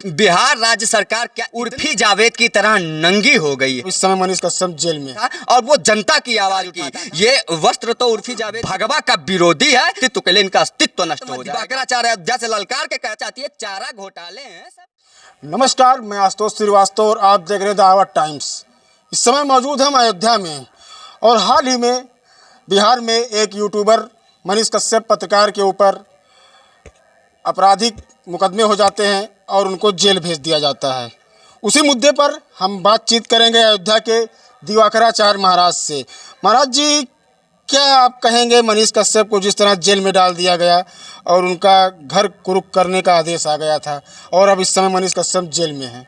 बिहार राज्य सरकार क्या उर्फी जावेद की तरह नंगी हो गई है। इस समय मनीष कश्यप जेल में और वो जनता की आवाज की ये वस्त्र तो उर्फी जावेद भगवा का विरोधी है, अस्तित्व के लिए इनका अस्तित्व नष्ट हो जाए। शंकराचार्य जैसे ललकार के कह चाहती है चारा घोटाले हैं सब। नमस्कार, मैं आशुतोष श्रीवास्तव और आप देख रहे हैं द आवर टाइम्स। इस समय मौजूद हम अयोध्या में और हाल ही में बिहार में एक यूट्यूबर मनीष कश्यप पत्रकार के ऊपर आपराधिक मुकदमे हो जाते हैं और उनको जेल भेज दिया जाता है। उसी मुद्दे पर हम बातचीत करेंगे अयोध्या के दिवाकराचार्य महाराज से। महाराज जी, क्या आप कहेंगे मनीष कश्यप को जिस तरह जेल में डाल दिया गया और उनका घर कुरुक करने का आदेश आ गया था और अब इस समय मनीष कश्यप जेल में है?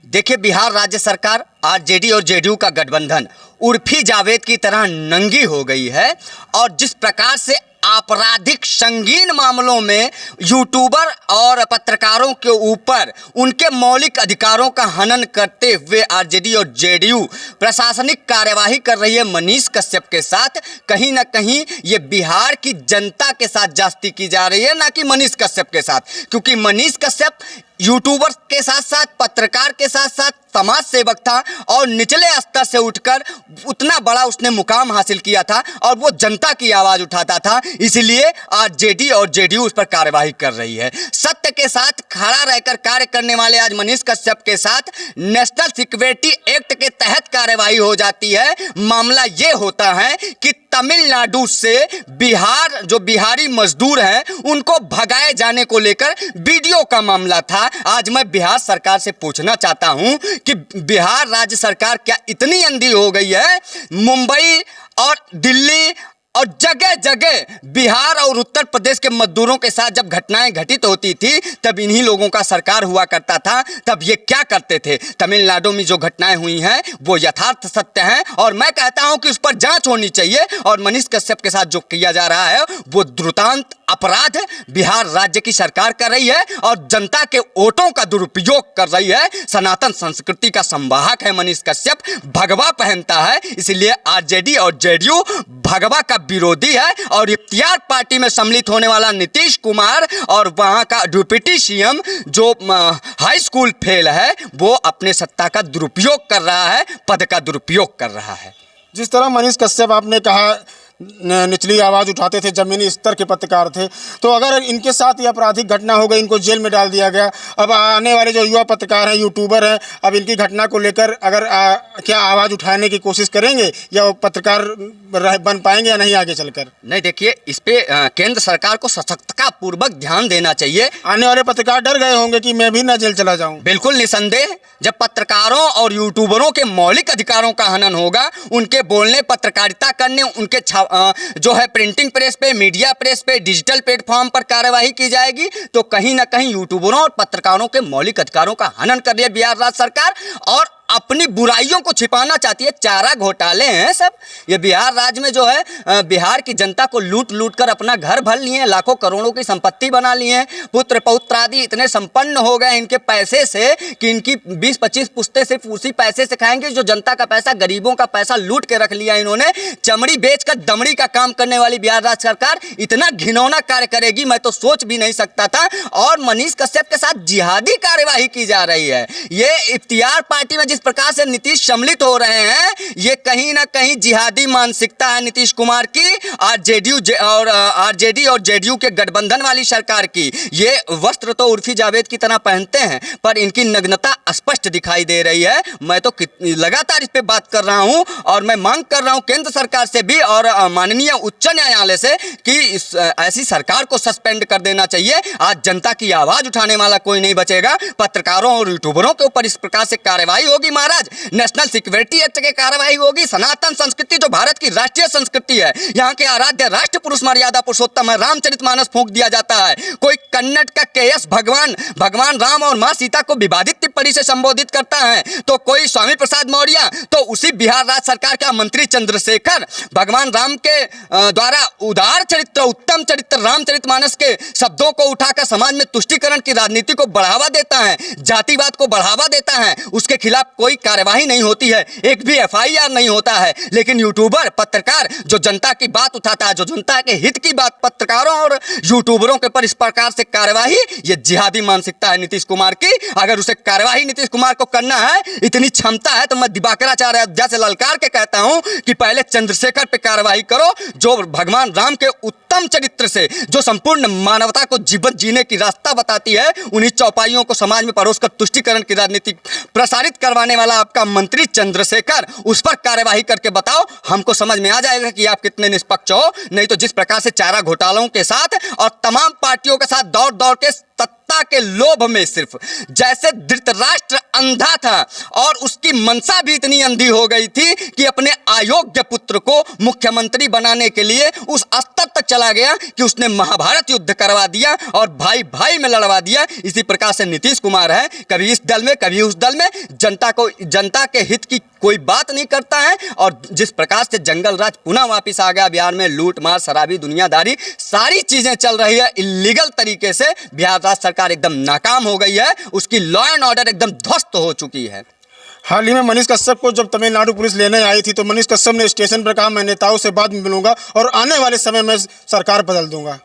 देखिए, बिहार राज्य सरकार आरजेडी और जेडीयू का गठबंधन उर्फी जावेद की तरह नंगी हो गई है और जिस प्रकार से आपराधिक संगीन मामलों में यूट्यूबर और पत्रकारों के ऊपर उनके मौलिक अधिकारों का हनन करते हुए आरजेडी और जेडीयू प्रशासनिक कार्यवाही कर रही है मनीष कश्यप के साथ, कहीं ना कहीं ये बिहार की जनता के साथ जास्ती की जा रही है, ना कि मनीष कश्यप के साथ। क्योंकि मनीष कश्यप यूट्यूबर के साथ साथ पत्रकार के साथ साथ समाज सेवक था और निचले स्तर से उठकर उतना बड़ा उसने मुकाम हासिल किया था और वो जनता की आवाज उठाता था। इसलिए आरजेडी और जेडीयू उस पर कार्यवाही कर रही है। सत्य के साथ खड़ा रहकर कार्य करने वाले आज मनीष कश्यप के साथ नेशनल सिक्योरिटी एक्ट के तहत कार्यवाही हो जाती है। मामला ये होता है कि तमिलनाडु से बिहार जो बिहारी मजदूर हैं उनको भगाए जाने को लेकर वीडियो का मामला था। आज मैं बिहार सरकार से पूछना चाहता हूं कि बिहार राज्य सरकार क्या इतनी अंधी हो गई है? मुंबई और दिल्ली और जगह जगह बिहार और उत्तर प्रदेश के मजदूरों के साथ जब घटनाएं घटित होती थी तब इन्हीं लोगों का सरकार हुआ करता था। तब ये क्या करते थे? तमिलनाडु में जो घटनाएं हुई हैं वो यथार्थ सत्य हैं और मैं कहता हूं कि उस पर जांच होनी चाहिए। और मनीष कश्यप के साथ जो किया जा रहा है वो द्रुतांत अपराध बिहार राज्य की सरकार कर रही है और जनता के वोटों का दुरुपयोग कर रही है। सनातन संस्कृति का संवाहक है मनीष कश्यप, भगवा पहनता है, इसलिए आरजेडी और जेडीयू भगवा का विरोधी है। और इख्तियार पार्टी में सम्मिलित होने वाला नीतीश कुमार और वहां का डिप्टी सीएम जो हाई स्कूल फेल है वो अपने सत्ता का दुरुपयोग कर रहा है, पद का दुरुपयोग कर रहा है। जिस तरह मनीष कश्यप आपने कहा निचली आवाज़ उठाते थे, जमीनी स्तर के पत्रकार थे, तो अगर इनके साथ ये आपराधिक घटना हो गई, इनको जेल में डाल दिया गया, अब आने वाले जो युवा पत्रकार हैं, यूट्यूबर हैं, अब इनकी घटना को लेकर अगर क्या आवाज़ उठाने की कोशिश करेंगे या वो पत्रकार बन पाएंगे या नहीं आगे चलकर? नहीं, देखिए, इस पे केंद्र सरकार को सशक्तता पूर्वक ध्यान देना चाहिए। आने वाले पत्रकार डर गए होंगे कि मैं भी ना जेल चला जाऊँ। बिल्कुल निसंदेह, जब पत्रकारों और यूट्यूबरों के मौलिक अधिकारों का हनन होगा, उनके बोलने, पत्रकारिता करने, उनके जो है प्रिंटिंग प्रेस पे, मीडिया प्रेस पे, डिजिटल प्लेटफॉर्म पर कार्यवाही की जाएगी, तो कहीं ना कहीं यूट्यूबरों और पत्रकारों के मौलिक अधिकारों का हनन कर रही है बिहार राज्य सरकार और अपनी बुराइयों को छिपाना चाहती है। चारा घोटाले हैं सब। ये बिहार राज्य में जो है बिहार की जनता को लूट लूट कर अपना घर भर लिए हैं, लाखों करोड़ों की संपत्ति बना ली है। पुत्र पौत्र आदि इतने संपन्न हो गए इनके पैसे से कि इनकी 20-25 पुश्तें सिर्फ उसी पैसे से खाएंगे। जो जनता का पैसा, गरीबों का पैसा लूट के रख लिया इन्होंने। चमड़ी बेचकर दमड़ी का काम करने वाली बिहार राज्य सरकार इतना घिनौना कार्य करेगी मैं तो सोच भी नहीं सकता था। और मनीष कश्यप के साथ जिहादी कार्यवाही की जा रही है। ये इख्तियार पार्टी में जिस प्रकार से नीतीश सम्मिलित हो रहे हैं, ये कहीं ना कहीं जिहादी मानसिकता है नीतीश कुमार की, आरजेडी और जेडीयू के गठबंधन वाली सरकार की। ये वस्त्र तो उर्फी जावेद की तरह पहनते हैं पर इनकी नग्नता स्पष्ट दिखाई दे रही है। मैं तो लगातार इस पे बात कर रहा हूं और मैं मांग कर रहा हूं केंद्र सरकार से भी और माननीय उच्च न्यायालय से कि ऐसी सरकार को सस्पेंड कर देना चाहिए। आज जनता की आवाज उठाने वाला कोई नहीं बचेगा। पत्रकारों और यूट्यूबरों के ऊपर इस प्रकार से कार्रवाई होगी महाराज, नेशनल सिक्योरिटी एक्ट की कार्रवाई होगी। सनातन संस्कृति जो भारत की राष्ट्रीय संस्कृति है, यहाँ के आराध्य राष्ट्र पुरुष मर्यादा पुरुषोत्तम है, रामचरितमानस फूंक दिया जाता है। कोई कन्नड़ का केएस भगवान राम और मां सीता को विवादित परी से संबोधित करता है, तो कोई स्वामी प्रसाद मौर्य, तो उसी बिहार राज्य सरकार का मंत्री चंद्रशेखर भगवान राम के द्वारा उदार चरित्र, उत्तम चरित्र रामचरितमानस के शब्दों को उठाकर समाज में तुष्टीकरण की राजनीति को बढ़ावा देता है, जातिवाद को बढ़ावा देता है। उसके खिलाफ कोई कार्यवाही नहीं होती है, एक भी FIR नहीं होता है। लेकिन यूट्यूबर, पत्रकार जो जनता की बात उठाता है, जो जनता के हित की बात, पत्रकारों और यूट्यूबरों के पर इस प्रकार से कार्यवाही, ये जिहादी मानसिकता है नीतीश कुमार की। अगर उसे कार्यवाही नीतीश कुमार को करना है, इतनी क्षमता है, तो मैं दिवाकराचार्य अयोध्या से ललकार के कहता हूं कि पहले चंद्रशेखर पे कार्रवाई करो, जो भगवान राम के उत्तम चरित्र से, जो संपूर्ण मानवता को जीवन जीने की रास्ता बताती है, उन्हीं चौपाइयों को समाज में परोसकर तुष्टीकरण की राजनीति प्रसारित करवाने वाला आपका मंत्री चंद्रशेखर, उस पर कार्यवाही करके बताओ, हमको समझ में आ जाएगा कि आप कितने निष्पक्ष हो। नहीं तो जिस प्रकार से चारा घोटालों के साथ और तमाम पार्टियों के साथ दौड़ दौड़ के सत्ता के लोभ में, सिर्फ जैसे धृतराष्ट्र अंधा था और उसकी मनसा भी इतनी अंधी हो गई थी कि अपने अयोग्य पुत्र को मुख्यमंत्री बनाने के लिए उस स्तर तक चला गया कि उसने महाभारत युद्ध करवा दिया और भाई भाई में लड़वा दिया। इसी प्रकार से नीतीश कुमार है, कभी इस दल में कभी उस दल में, जनता के हित की कोई बात नहीं करता है। और जिस प्रकार से जंगल राज पुनः वापिस आ गया बिहार में, लूट मार, शराबी दुनियादारी, सारी चीजें चल रही है इलीगल तरीके से। बिहार राज्य सरकार एकदम नाकाम हो गई है, उसकी लॉ एंड ऑर्डर एकदम ध्वस्त हो चुकी है। हाल ही में मनीष कश्यप को जब तमिलनाडु पुलिस लेने आई थी, तो मनीष कश्यप ने स्टेशन पर कहा, मैं नेताओं से बाद में मिलूंगा और आने वाले समय में सरकार बदल दूंगा।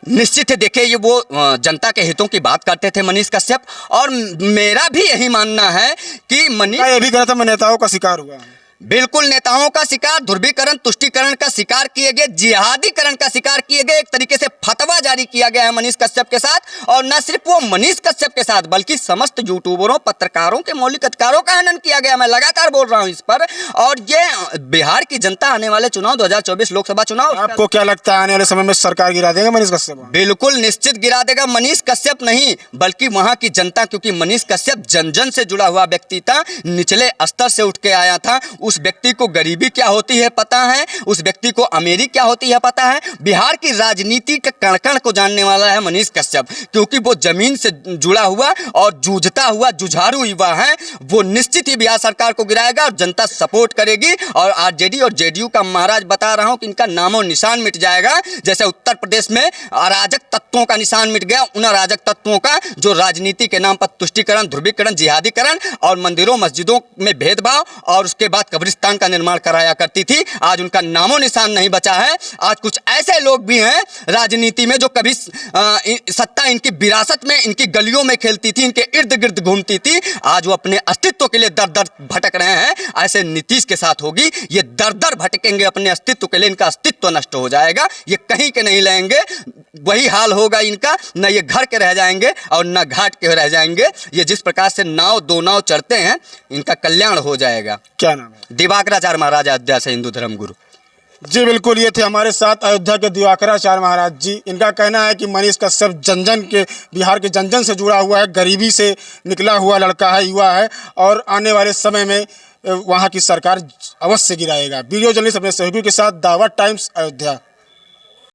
निश्चित है, देखिए ये वो जनता के हितों की बात करते थे मनीष कश्यप, और मेरा भी यही मानना है कि मनीष ये भी कहा था मैं नेताओं का शिकार हुआ। बिल्कुल नेताओं का शिकार, ध्रुवीकरण, तुष्टीकरण का शिकार किए गए, जिहादीकरण का शिकार किए गए। एक तरीके से फतवा जारी किया गया है मनीष कश्यप के साथ, और न सिर्फ वो मनीष कश्यप के साथ बल्कि समस्त यूट्यूबरों, पत्रकारों के मौलिक अधिकारों का हनन किया गया। मैं लगातार बोल रहा हूं इस पर। और ये बिहार की जनता आने वाले चुनाव 2024 लोकसभा चुनाव, आपको क्या लगता है आने वाले समय में सरकार गिरा देगा मनीष कश्यप? बिल्कुल निश्चित गिरा देगा। मनीष कश्यप नहीं बल्कि वहां की जनता, क्योंकि मनीष कश्यप जन जन से जुड़ा हुआ व्यक्ति था, निचले स्तर से उठ के आया था। उस व्यक्ति को गरीबी क्या होती है पता है, उस व्यक्ति को अमीरी क्या होती है पता है। बिहार की राजनीति के कण कण को जानने वाला है मनीष कश्यप, क्योंकि वो जमीन से जुड़ा हुआ और जूझता हुआ जुझारू युवा है। वो निश्चित ही बिहार सरकार को गिराएगा और जनता सपोर्ट करेगी। और आरजेडी और जेडीयू का महाराज बता रहा हूं कि इनका नामो निशान मिट जाएगा। जैसे उत्तर प्रदेश में अराजक तत्वों का निशान मिट गया, उन अराजक तत्वों का जो राजनीति के नाम पर तुष्टीकरण, ध्रुवीकरण, जिहादीकरण और मंदिरों मस्जिदों में भेदभाव और उसके बाद कब्रिस्तान का निर्माण कराया करती थी, आज उनका नामो निशान नहीं बचा है। आज कुछ ऐसे लोग भी हैं राजनीति में जो कभी सत्ता इनकी विरासत में, इनकी गलियों में खेलती थी, इनके इर्द गिर्द घूमती थी, आज वो अपने अस्तित्व के लिए दर दर भटक रहे हैं। ऐसे नीतीश के साथ होगी, ये दर दर भटकेंगे अपने अस्तित्व के लिए, इनका अस्तित्व नष्ट हो जाएगा, ये कहीं के नहीं लेंगे। वही हाल होगा इनका, न ये घर के रह जाएंगे और न घाट के रह जाएंगे। ये जिस प्रकार से नाव दो नाव चढ़ते हैं, इनका कल्याण हो जाएगा। क्या नाम है? दिवाकराचार्य महाराज अयोध्या से, हिंदू धर्म गुरु। जी बिल्कुल, ये थे हमारे साथ अयोध्या के दिवाकराचार्य महाराज जी। इनका कहना है कि मनीष कश्यप जन के, बिहार के जन से जुड़ा हुआ है, गरीबी से निकला हुआ लड़का है, युवा है, और आने वाले समय में वहाँ की सरकार अवश्य गिराएगा। वीडियो जर्नलिस्ट अपने सहयोगी के साथ, दावत टाइम्स, अयोध्या।